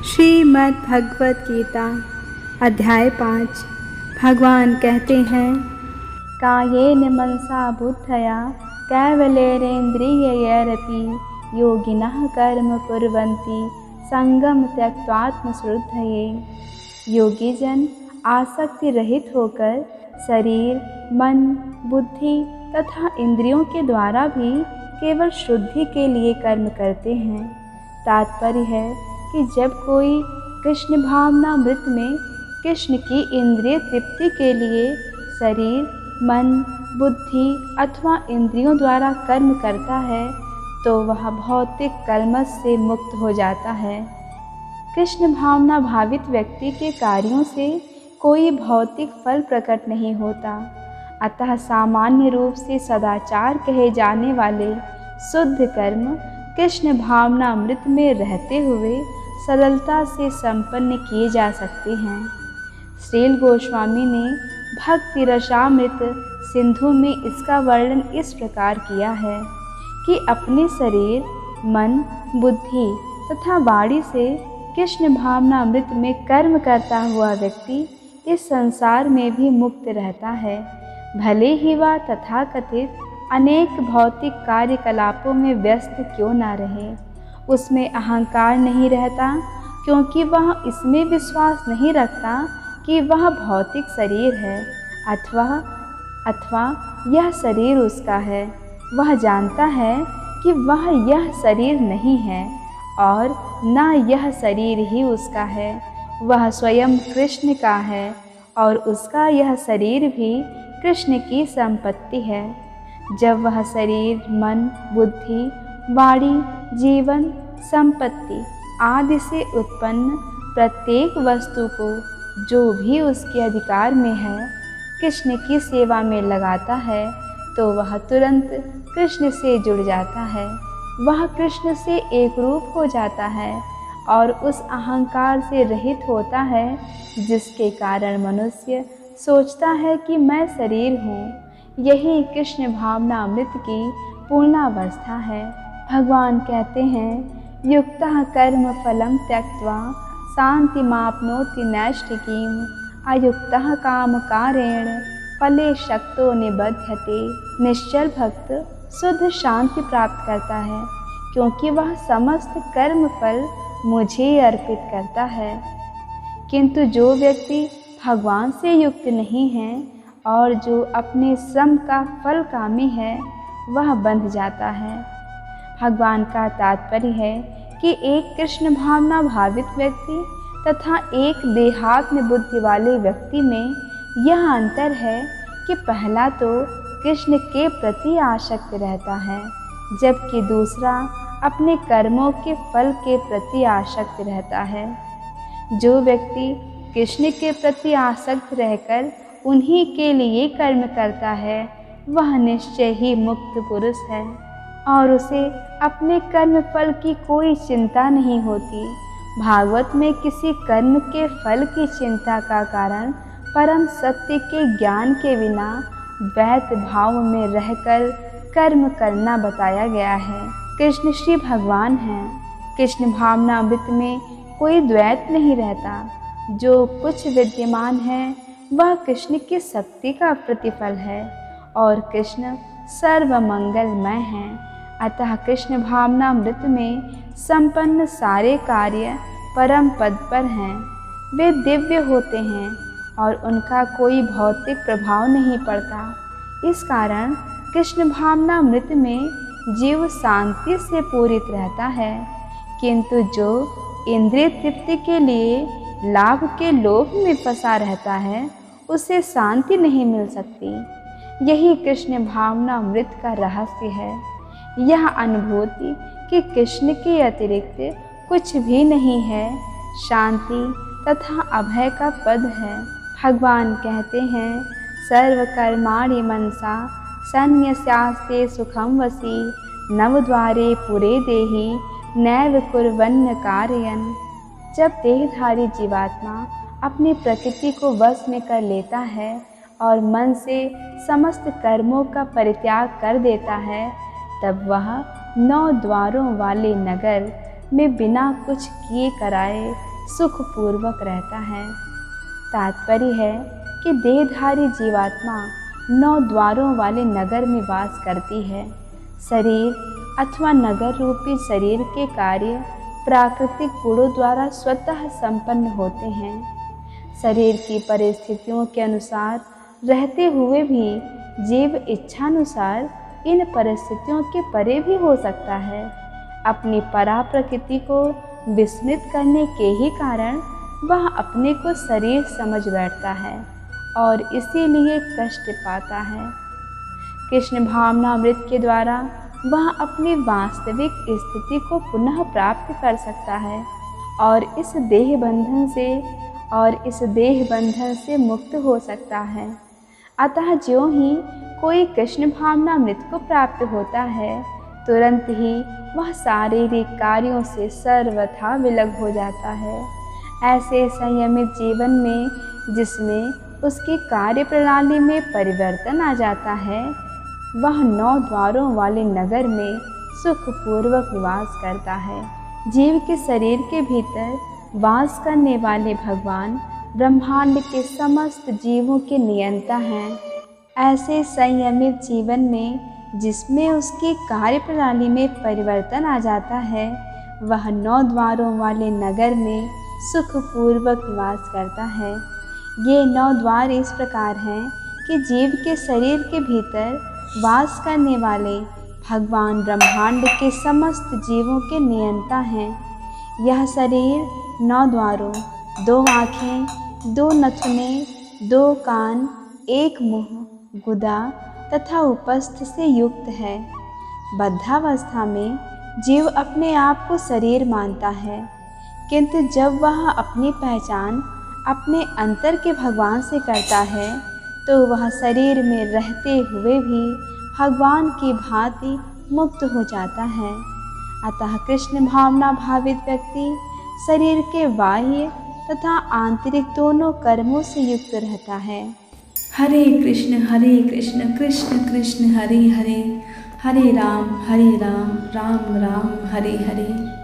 श्रीमद् भगवत गीता अध्याय 5। भगवान कहते हैं, कायेन मनसा बुद्धया कैवलेरेन्द्रियैरपि योगिनः कर्म कुर्वन्ति संगम त्यक्त्वात्मश्रद्धये। योगी जन आसक्ति रहित होकर शरीर, मन, बुद्धि तथा इंद्रियों के द्वारा भी केवल शुद्धि के लिए कर्म करते हैं। तात्पर्य है कि जब कोई कृष्ण भावनामृत में कृष्ण की इंद्रिय तृप्ति के लिए शरीर, मन, बुद्धि अथवा इंद्रियों द्वारा कर्म करता है तो वह भौतिक कलमश से मुक्त हो जाता है। कृष्ण भावना भावित व्यक्ति के कार्यों से कोई भौतिक फल प्रकट नहीं होता, अतः सामान्य रूप से सदाचार कहे जाने वाले शुद्ध कर्म कृष्ण भावनामृत में रहते हुए सरलता से संपन्न किए जा सकते हैं। श्रील गोस्वामी ने भक्ति रसामृत सिंधु में इसका वर्णन इस प्रकार किया है कि अपने शरीर, मन, बुद्धि तथा वाणी से कृष्ण भावनामृत में कर्म करता हुआ व्यक्ति इस संसार में भी मुक्त रहता है, भले ही वह तथाकथित अनेक भौतिक कार्यकलापों में व्यस्त क्यों न रहे। उसमें अहंकार नहीं रहता, क्योंकि वह इसमें विश्वास नहीं रखता कि वह भौतिक शरीर है अथवा यह शरीर उसका है। वह जानता है कि वह यह शरीर नहीं है और न यह शरीर ही उसका है। वह स्वयं कृष्ण का है और उसका यह शरीर भी कृष्ण की संपत्ति है। जब वह शरीर, मन, बुद्धि, वाणी, जीवन, संपत्ति आदि से उत्पन्न प्रत्येक वस्तु को जो भी उसके अधिकार में है कृष्ण की सेवा में लगाता है तो वह तुरंत कृष्ण से जुड़ जाता है। वह कृष्ण से एक रूप हो जाता है और उस अहंकार से रहित होता है जिसके कारण मनुष्य सोचता है कि मैं शरीर हूँ। यही कृष्ण भावनामृत की पूर्णावस्था है। भगवान कहते हैं, युक्तः कर्म फलं त्यक्त्वा शान्तिमाप्नोति नैष्ठिकीम् अयुक्तः कामकारेण फले शक्तो निबध्यते। निश्चल भक्त शुद्ध शांति प्राप्त करता है क्योंकि वह समस्त कर्म फल मुझे अर्पित करता है। किंतु जो व्यक्ति भगवान से युक्त नहीं है और जो अपने श्रम का फल कामी है वह बंध जाता है। भगवान का तात्पर्य है कि एक कृष्ण भावना भावित व्यक्ति तथा एक देहात्म बुद्धि वाले व्यक्ति में यह अंतर है कि पहला तो कृष्ण के प्रति आसक्त रहता है जबकि दूसरा अपने कर्मों के फल के प्रति आसक्त रहता है। जो व्यक्ति कृष्ण के प्रति आसक्त रहकर उन्हीं के लिए कर्म करता है वह निश्चय ही मुक्त पुरुष है और उसे अपने कर्म फल की कोई चिंता नहीं होती। भागवत में किसी कर्म के फल की चिंता का कारण परम सत्य के ज्ञान के बिना द्वैत भाव में रहकर कर्म करना बताया गया है। कृष्ण श्री भगवान हैं। कृष्ण भावनामृत में कोई द्वैत नहीं रहता। जो कुछ विद्यमान है वह कृष्ण की शक्ति का प्रतिफल है और कृष्ण सर्वमंगलमय हैं। अतः कृष्ण भावनामृत में संपन्न सारे कार्य परम पद पर हैं। वे दिव्य होते हैं और उनका कोई भौतिक प्रभाव नहीं पड़ता। इस कारण कृष्ण भावनामृत में जीव शांति से पूरित रहता है। किंतु जो इंद्रिय तृप्ति के लिए लाभ के लोभ में फंसा रहता है उसे शांति नहीं मिल सकती। यही कृष्ण भावनामृत का रहस्य है। यह अनुभूति कि कृष्ण के अतिरिक्त कुछ भी नहीं है शांति तथा अभय का पद है। भगवान कहते हैं, सर्वकर्माणि मनसा सन्न्यस्यास्ते सुखं वसी नवद्वारे पुरे देहि नैव कुर्वन्न कारयन्। जब देहधारी जीवात्मा अपनी प्रकृति को वश में कर लेता है और मन से समस्त कर्मों का परित्याग कर देता है तब वह 9 द्वारों वाले नगर में बिना कुछ किए कराए सुखपूर्वक रहता है। तात्पर्य है कि देहधारी जीवात्मा 9 द्वारों वाले नगर में वास करती है। शरीर अथवा नगर रूपी शरीर के कार्य प्राकृतिक गुणों द्वारा स्वतः संपन्न होते हैं। शरीर की परिस्थितियों के अनुसार रहते हुए भी जीव इच्छानुसार इन परिस्थितियों के परे भी हो सकता है। अपनी परा प्रकृति को विस्मृत करने के ही कारण वह अपने को शरीर समझ बैठता है और इसीलिए कष्ट पाता है। कृष्ण भावनामृत के द्वारा वह अपनी वास्तविक स्थिति को पुनः प्राप्त कर सकता है और इस देह बंधन से मुक्त हो सकता है। अतः ज्यों ही कोई कृष्ण भावनामृत को प्राप्त होता है, तुरंत ही वह शारीरिक कार्यों से सर्वथा विलग हो जाता है। ऐसे संयमित जीवन में जिसमें उसकी कार्य प्रणाली में परिवर्तन आ जाता है, वह 9 द्वारों वाले नगर में सुखपूर्वक निवास करता है। जीव के शरीर के भीतर वास करने वाले भगवान ब्रह्मांड के समस्त जीवों के नियंता हैं। ऐसे संयमित जीवन में जिसमें उसकी कार्य प्रणाली में परिवर्तन आ जाता है, वह 9 द्वारों वाले नगर में सुखपूर्वक निवास करता है। ये 9 द्वार इस प्रकार हैं कि जीव के शरीर के भीतर वास करने वाले भगवान ब्रह्मांड के समस्त जीवों के नियंता हैं। यह शरीर 9 द्वारों, 2 आँखें, 2 नथुने, 2 कान, 1 मुँह, गुदा तथा उपस्थ से युक्त है। बद्धावस्था में जीव अपने आप को शरीर मानता है, किंतु जब वह अपनी पहचान अपने अंतर के भगवान से करता है, तो वह शरीर में रहते हुए भी भगवान की भांति मुक्त हो जाता है। अतः कृष्ण भावना भावित व्यक्ति शरीर के बाह्य तथा आंतरिक दोनों कर्मों से युक्त रहता है। हरे कृष्ण कृष्ण कृष्ण हरे हरे, हरे राम राम राम हरे हरे।